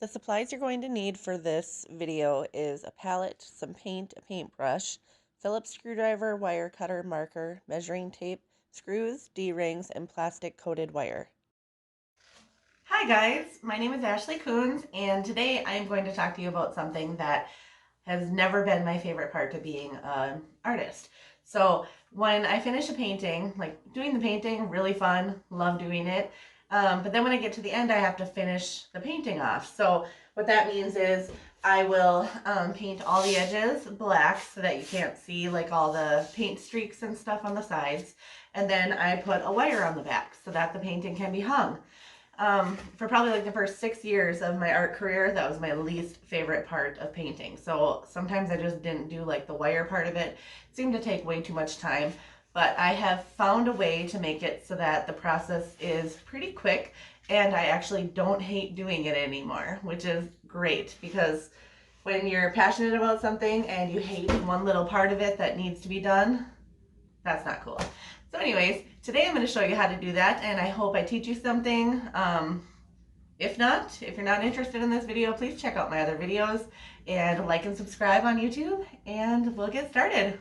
The supplies you're going to need for this video is a palette, some paint, a paintbrush, Phillips screwdriver, wire cutter, marker, measuring tape, screws, D-rings, and plastic coated wire. Hi guys, my name is Ashley Coons, and today I am going to talk to you about something that has never been my favorite part of being an artist. So when I finish a painting, like doing the painting, really fun, love doing it. But then when I get to the end, I have to finish the painting off. So what that means is I will paint all the edges black so that you can't see like all the paint streaks and stuff on the sides. And then I put a wire on the back so that the painting can be hung. For probably like the first 6 years of my art career, that was my least favorite part of painting. So sometimes I just didn't do like the wire part of it. It seemed to take way too much time, but I have found a way to make it so that the process is pretty quick and I actually don't hate doing it anymore, which is great because when you're passionate about something and you hate one little part of it that needs to be done, that's not cool. So anyways, today I'm going to show you how to do that, and I hope I teach you something. If not, if you're not interested in this video, please check out my other videos and like and subscribe on YouTube, and we'll get started.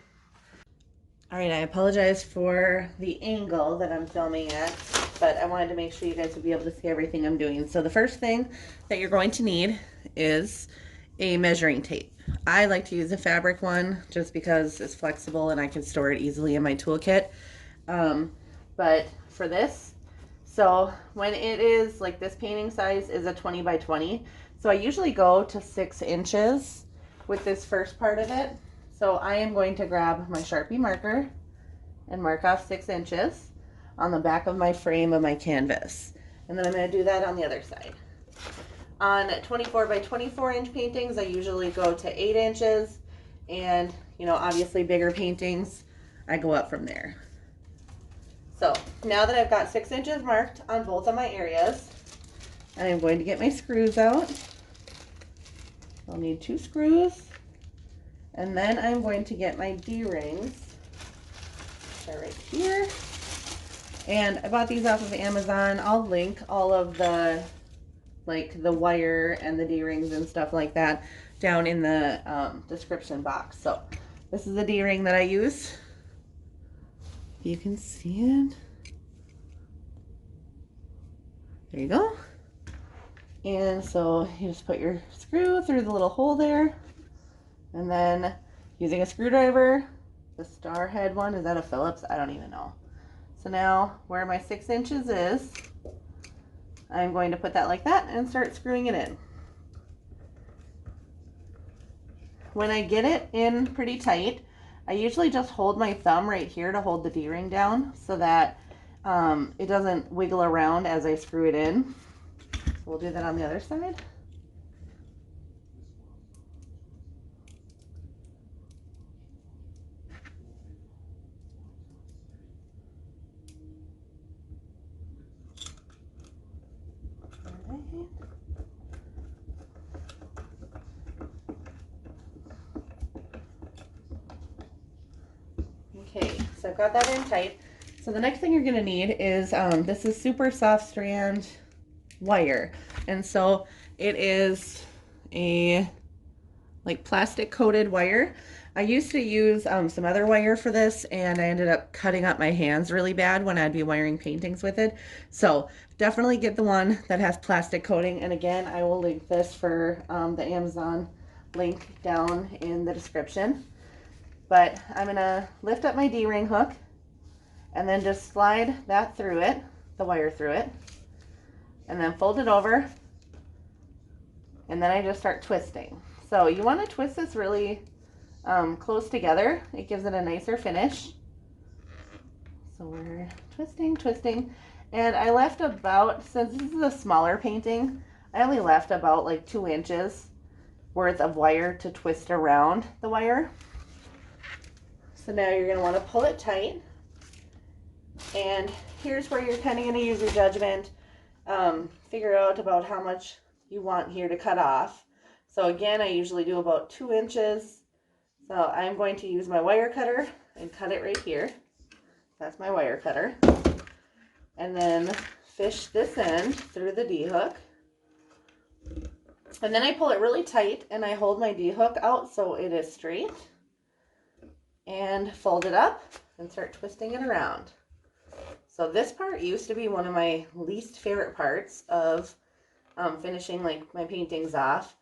All right, I apologize for the angle that I'm filming at, but I wanted to make sure you guys would be able to see everything I'm doing. So the first thing that you're going to need is a measuring tape. I like to use a fabric one just because it's flexible and I can store it easily in my toolkit. But for this, so when it is like this painting size is a 20 by 20. So I usually go to 6 inches with this first part of it. So I am going to grab my Sharpie marker and mark off 6 inches on the back of my frame of my canvas. And then I'm going to do that on the other side. On 24 by 24 inch paintings, I usually go to 8 inches. And, you know, obviously bigger paintings, I go up from there. So now that I've got 6 inches marked on both of my areas, I am going to get my screws out. I'll need 2 screws. And then I'm going to get my D-rings. They're right here. And I bought these off of Amazon. I'll link all of the the wire and the D-rings and stuff like that down in the description box. So this is the D-ring that I use. If you can see it. There you go. And so you just put your screw through the little hole there. And then using a screwdriver, the star head one, is that a Phillips? I don't even know. So now where my 6 inches is, I'm going to put that like that and start screwing it in. When I get it in pretty tight, I usually just hold my thumb right here to hold the D-ring down so that it doesn't wiggle around as I screw it in. So we'll do that on the other side. Okay, so I've got that in tight. So the next thing you're gonna need is, this is super soft strand wire. And so it is a like plastic coated wire. I used to use some other wire for this, and I ended up cutting up my hands really bad when I'd be wiring paintings with it. So definitely get the one that has plastic coating. And again, I will link this for the Amazon link down in the description. But I'm gonna lift up my D-ring hook and then just slide that through it, the wire through it, and then fold it over, and then I just start twisting. So you want to twist this really close together. It gives it a nicer finish. So we're twisting, and I left about, since this is a smaller painting, I only left about like 2 inches worth of wire to twist around the wire. So now you're going to want to pull it tight, and here's where you're kind of going to use your judgment. Figure out about how much you want here to cut off. So again, I usually do about 2 inches. So I'm going to use my wire cutter and cut it right here. That's my wire cutter. And then fish this end through the D-hook. And then I pull it really tight and I hold my D-hook out so it is straight. And fold it up and start twisting it around. So this part used to be one of my least favorite parts of finishing like my paintings off.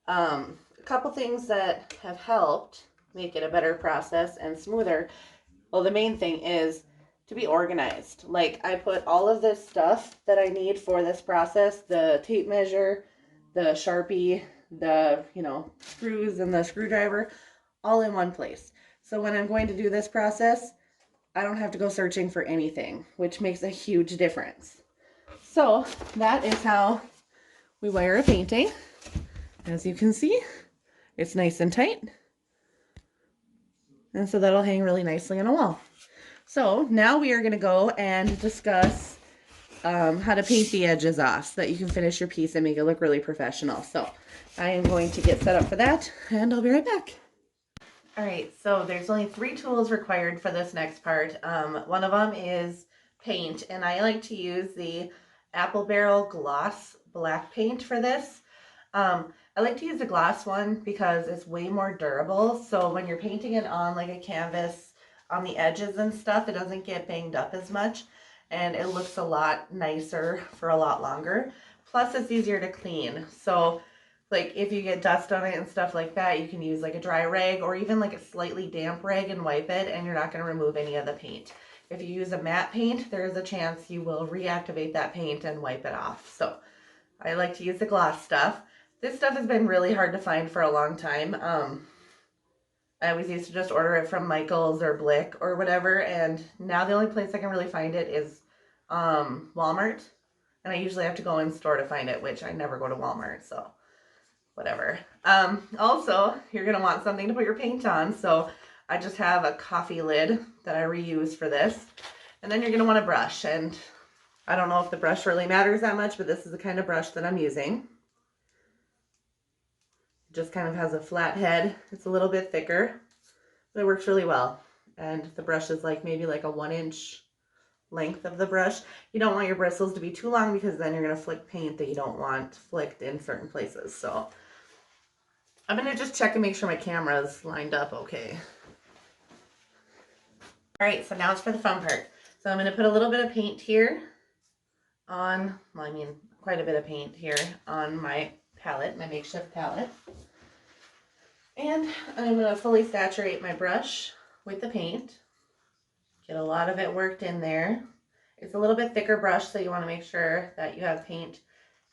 A couple things that have helped make it a better process and smoother. Well, the main thing is to be organized. Like I put all of this stuff that I need for this process, the tape measure, the Sharpie, the, screws and the screwdriver, all in one place. So when I'm going to do this process, I don't have to go searching for anything, which makes a huge difference. So that is how we wire a painting. As you can see, it's nice and tight. And so that'll hang really nicely on a wall. So now we are going to go and discuss how to paint the edges off so that you can finish your piece and make it look really professional. So I am going to get set up for that and I'll be right back. All right, so there's only 3 tools required for this next part. One of them is paint, and I like to use the Apple Barrel Gloss Black Paint for this. I like to use the gloss one because it's way more durable, so when you're painting it on like a canvas on the edges and stuff, it doesn't get banged up as much, and it looks a lot nicer for a lot longer. Plus, it's easier to clean, so like if you get dust on it and stuff like that, you can use like a dry rag or even like a slightly damp rag and wipe it, and you're not going to remove any of the paint. If you use a matte paint, there is a chance you will reactivate that paint and wipe it off. So I like to use the gloss stuff. This stuff has been really hard to find for a long time. I always used to just order it from Michael's or Blick or whatever, and now the only place I can really find it is Walmart, and I usually have to go in store to find it, which I never go to Walmart, so whatever. Also, you're going to want something to put your paint on, so I just have a coffee lid that I reuse for this. And then you're going to want a brush, and I don't know if the brush really matters that much, but this is the kind of brush that I'm using. It just kind of has a flat head. It's a little bit thicker, but it works really well. And the brush is like maybe like a 1-inch length of the brush. You don't want your bristles to be too long because then you're going to flick paint that you don't want flicked in certain places. So I'm going to just check and make sure my camera's lined up okay. All right, so now it's for the fun part. So I'm going to put a little bit of paint here on, well, I mean, quite a bit of paint here on my palette, my makeshift palette. And I'm going to fully saturate my brush with the paint. Get a lot of it worked in there. It's a little bit thicker brush, so you want to make sure that you have paint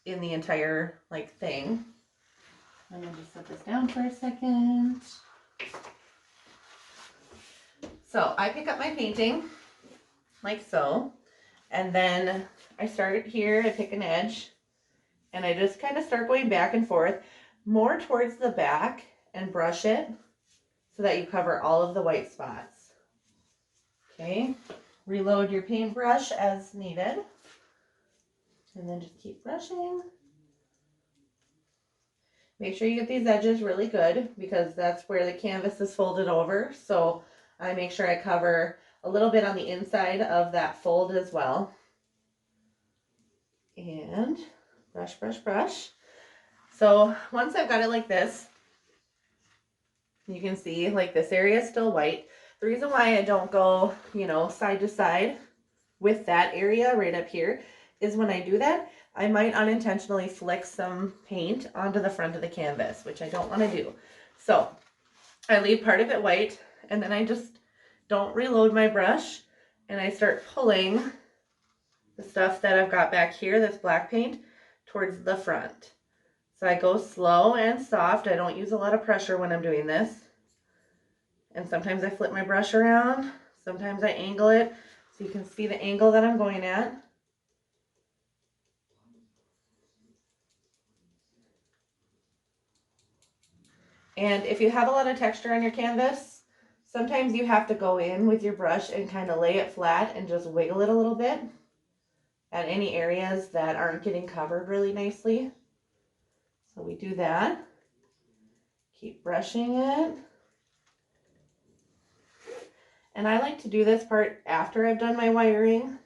in the entire thing. I'm going to just set this down for a second. So I pick up my painting like so, and then I start here, I pick an edge, and I just kind of start going back and forth more towards the back and brush it so that you cover all of the white spots. Okay, reload your paintbrush as needed, and then just keep brushing. Make sure you get these edges really good because that's where the canvas is folded over. So I make sure I cover a little bit on the inside of that fold as well. And brush, brush, brush. So once I've got it like this, you can see like this area is still white. The reason why I don't go, side to side with that area right up here is when I do that, I might unintentionally flick some paint onto the front of the canvas, which I don't want to do. So I leave part of it white, and then I just don't reload my brush, and I start pulling the stuff that I've got back here, this black paint, towards the front. So I go slow and soft. I don't use a lot of pressure when I'm doing this. And sometimes I flip my brush around. Sometimes I angle it so you can see the angle that I'm going at. And if you have a lot of texture on your canvas, sometimes you have to go in with your brush and kind of lay it flat and just wiggle it a little bit at any areas that aren't getting covered really nicely. So we do that. Keep brushing it. And I like to do this part after I've done my wiring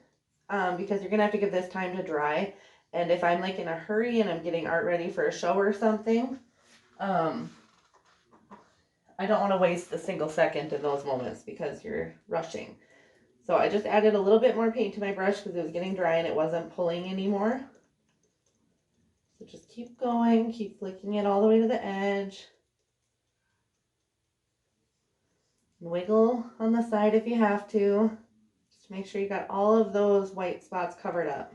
because you're going to have to give this time to dry. And if I'm like in a hurry and I'm getting art ready for a show or something, I don't want to waste a single second in those moments because you're rushing. So I just added a little bit more paint to my brush because it was getting dry and it wasn't pulling anymore. So just keep going, keep flicking it all the way to the edge. Wiggle on the side if you have to. Just make sure you got all of those white spots covered up.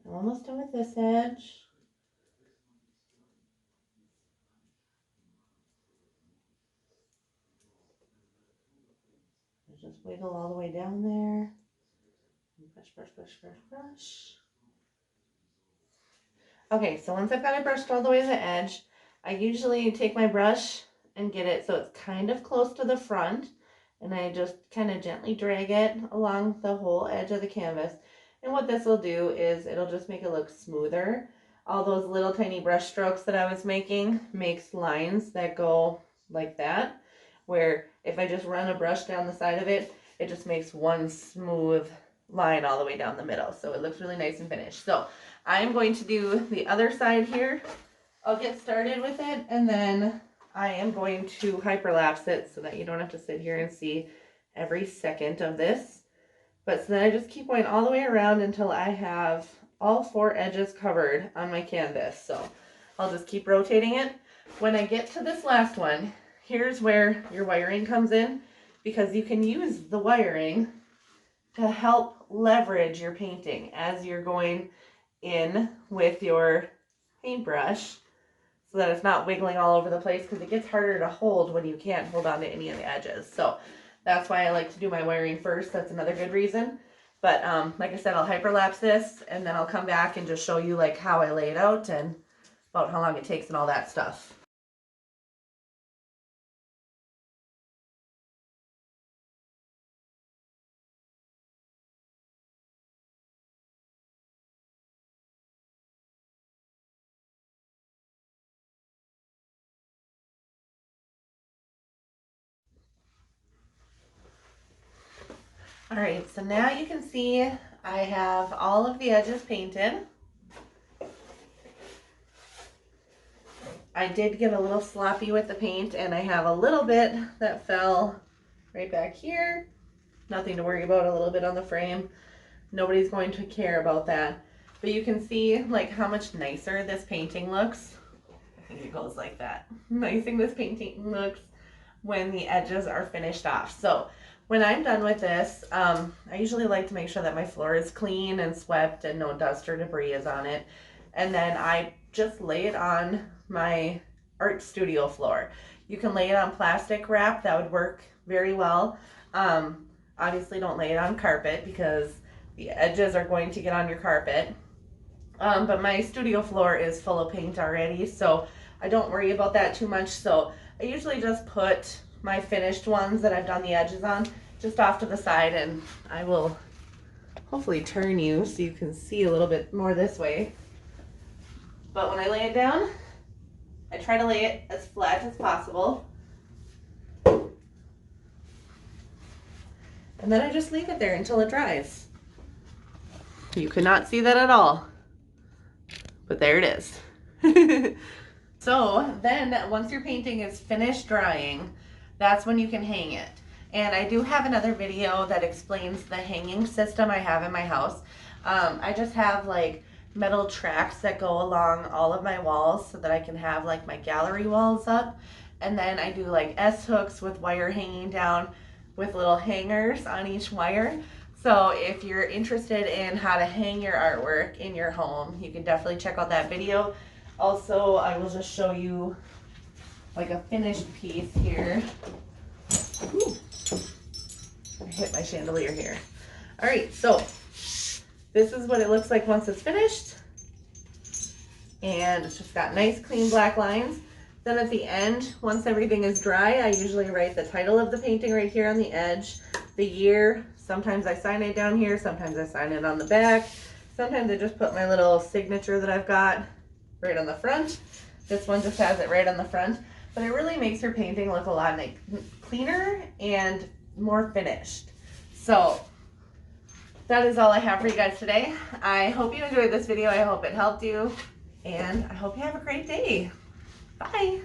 I'm almost done with this edge. Just wiggle all the way down there. Brush, brush, brush, brush, brush. Okay, so once I've got it brushed all the way to the edge, I usually take my brush and get it so it's kind of close to the front, and I just kind of gently drag it along the whole edge of the canvas. And what this will do is it'll just make it look smoother. All those little tiny brush strokes that I was making makes lines that go like that, where if I just run a brush down the side of it, it just makes one smooth line all the way down the middle. So it looks really nice and finished. So I'm going to do the other side here. I'll get started with it and then I am going to hyperlapse it so that you don't have to sit here and see every second of this. But so then I just keep going all the way around until I have all 4 edges covered on my canvas. So I'll just keep rotating it. When I get to this last one, here's where your wiring comes in, because you can use the wiring to help leverage your painting as you're going in with your paintbrush so that it's not wiggling all over the place, because it gets harder to hold when you can't hold on to any of the edges. So that's why I like to do my wiring first. That's another good reason. But like I said, I'll hyperlapse this and then I'll come back and just show you like how I lay it out and about how long it takes and all that stuff. All right, so now you can see I have all of the edges painted. I did get a little sloppy with the paint and I have a little bit that fell right back here. Nothing to worry about, a little bit on the frame. Nobody's going to care about that. But you can see like how much nicer this painting looks. I think it goes like that. Nicer this painting looks when the edges are finished off. So when I'm done with this, I usually like to make sure that my floor is clean and swept and no dust or debris is on it. And then I just lay it on my art studio floor. You can lay it on plastic wrap, that would work very well. Obviously don't lay it on carpet because the edges are going to get on your carpet. But my studio floor is full of paint already, so I don't worry about that too much. So I usually just put my finished ones that I've done the edges on just off to the side, and I will hopefully turn you so you can see a little bit more this way. But when I lay it down, I try to lay it as flat as possible. And then I just leave it there until it dries. You cannot see that at all, but there it is. So then once your painting is finished drying, that's when you can hang it. And I do have another video that explains the hanging system I have in my house. I just have like metal tracks that go along all of my walls so that I can have like my gallery walls up. And then I do like S-hooks with wire hanging down with little hangers on each wire. So if you're interested in how to hang your artwork in your home, you can definitely check out that video. Also, I will just show you like a finished piece here. Ooh, I hit my chandelier here. All right, so this is what it looks like once it's finished. And it's just got nice clean black lines. Then at the end, once everything is dry, I usually write the title of the painting right here on the edge, the year. Sometimes I sign it down here, sometimes I sign it on the back. Sometimes I just put my little signature that I've got right on the front. This one just has it right on the front, but it really makes your painting look a lot cleaner and more finished. So that is all I have for you guys today. I hope you enjoyed this video. I hope it helped you, and I hope you have a great day. Bye.